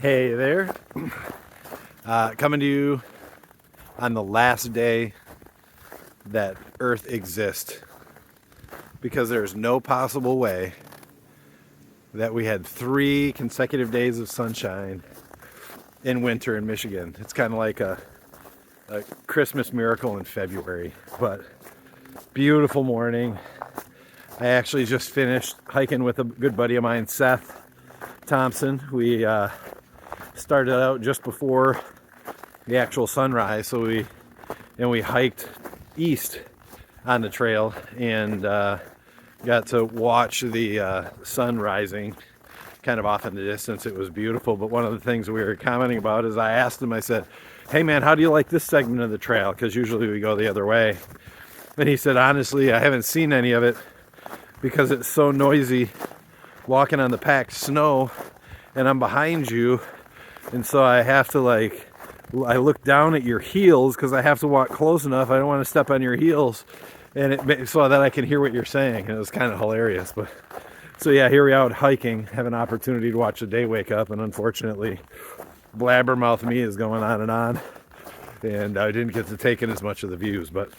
Hey there. Coming to you on the last day that Earth exists, because there's no possible way that we had 3 consecutive days of sunshine in winter in Michigan. It's kind of like a Christmas miracle in February, but beautiful morning. I actually just finished hiking with a good buddy of mine, Seth Thompson. We started out just before the actual sunrise, so we hiked east on the trail and got to watch the sun rising kind of off in the distance. It was beautiful. But one of the things we were commenting about is I asked him, I said, hey man, how do you like this segment of the trail? Because usually we go the other way. And he said, honestly, I haven't seen any of it because it's so noisy walking on the packed snow and I'm behind you. And so I have to I look down at your heels because I have to walk close enough. I don't want to step on your heels, and so that I can hear what you're saying. And it was kind of hilarious. But so yeah, here we are out hiking, have an opportunity to watch the day wake up, and unfortunately, blabbermouth me is going on, and I didn't get to take in as much of the views. But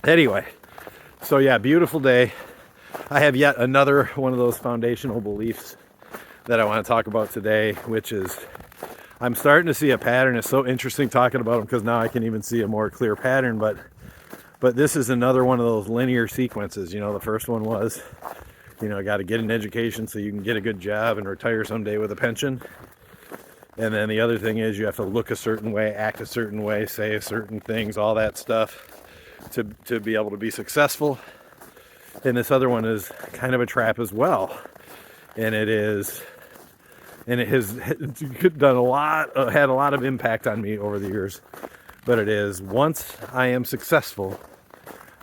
anyway, so yeah, beautiful day. I have yet another one of those foundational beliefs that I want to talk about today, which is I'm starting to see a pattern. It's so interesting talking about them because now I can even see a more clear pattern, but this is another one of those linear sequences. The first one was, got to get an education so you can get a good job and retire someday with a pension. And then the other thing is you have to look a certain way, act a certain way, say certain things, all that stuff to be able to be successful. And this other one is kind of a trap as well. And it has done had a lot of impact on me over the years. But it is, once I am successful,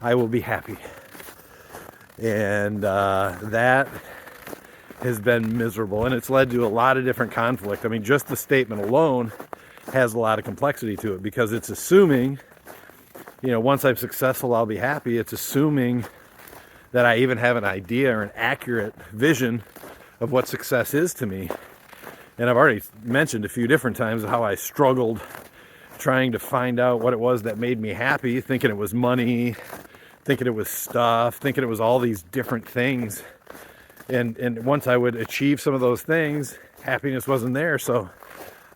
I will be happy. And that has been miserable, and it's led to a lot of different conflict. I mean, just the statement alone has a lot of complexity to it, because it's assuming, once I'm successful, I'll be happy. It's assuming that I even have an idea or an accurate vision of what success is to me. And I've already mentioned a few different times how I struggled trying to find out what it was that made me happy, thinking it was money, thinking it was stuff, thinking it was all these different things. And once I would achieve some of those things, happiness wasn't there. So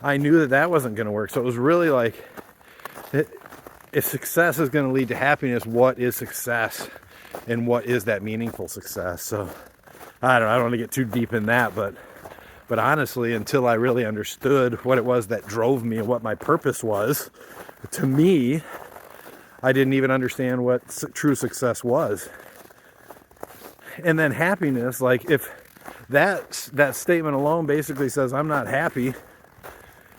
I knew that wasn't going to work. So it was really like, if success is going to lead to happiness, what is success? And what is that meaningful success? So I don't want to get too deep in that, but honestly, until I really understood what it was that drove me and what my purpose was, to me, I didn't even understand what true success was. And then happiness, like if that statement alone basically says I'm not happy,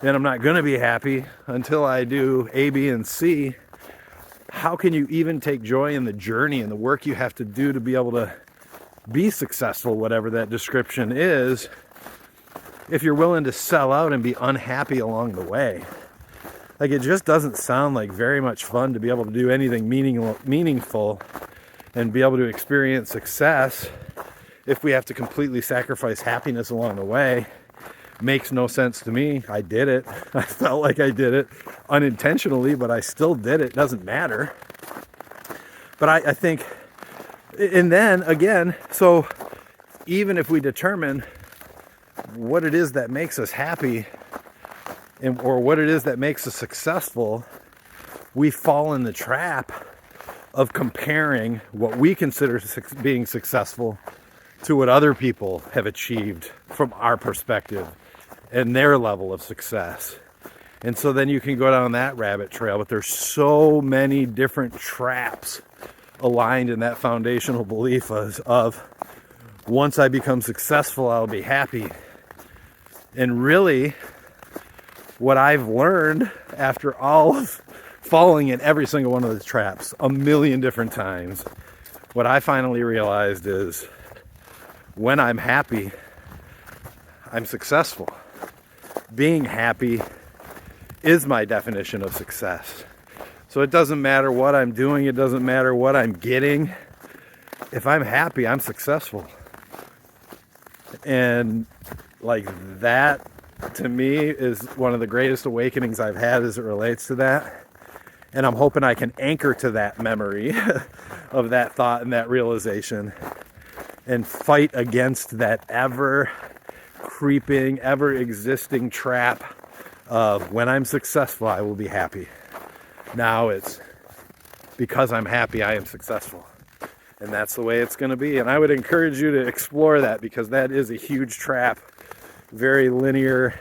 and I'm not going to be happy until I do A, B, and C, how can you even take joy in the journey and the work you have to do to be able to be successful, whatever that description is, if you're willing to sell out and be unhappy along the way? Like, it just doesn't sound like very much fun to be able to do anything meaningful and be able to experience success if we have to completely sacrifice happiness along the way. Makes no sense to me. I did it. I felt like I did it unintentionally, but I still did it. It doesn't matter. But I think, and then again, so even if we determine what it is that makes us happy, or what it is that makes us successful, we fall in the trap of comparing what we consider being successful to what other people have achieved from our perspective and their level of success. And so then you can go down that rabbit trail, but there's so many different traps aligned in that foundational belief of once I become successful, I'll be happy. And really, what I've learned after all of falling in every single one of those traps a million different times, what I finally realized is when I'm happy, I'm successful. Being happy is my definition of success. So it doesn't matter what I'm doing, it doesn't matter what I'm getting. If I'm happy, I'm successful. And like that to me is one of the greatest awakenings I've had as it relates to that. And I'm hoping I can anchor to that memory of that thought and that realization and fight against that ever creeping, ever existing trap of when I'm successful, I will be happy. Now it's because I'm happy, I am successful. And that's the way it's going to be. And I would encourage you to explore that, because that is a huge trap, very linear,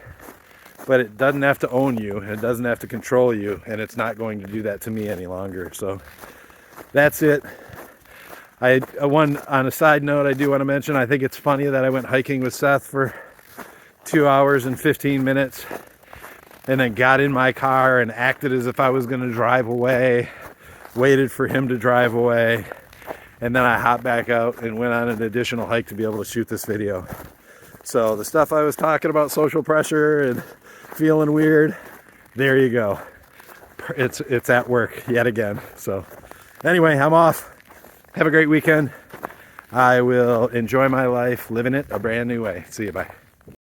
but it doesn't have to own you. It doesn't have to control you. And it's not going to do that to me any longer. So that's it. On a side note, I do want to mention, I think it's funny that I went hiking with Seth for 2 hours and 15 minutes and then got in my car and acted as if I was going to drive away, waited for him to drive away, and then I hopped back out and went on an additional hike to be able to shoot this video. So the stuff I was talking about, social pressure and feeling weird, there you go. It's at work yet again. So anyway, I'm off. Have a great weekend. I will enjoy my life, living it a brand new way. See you, bye.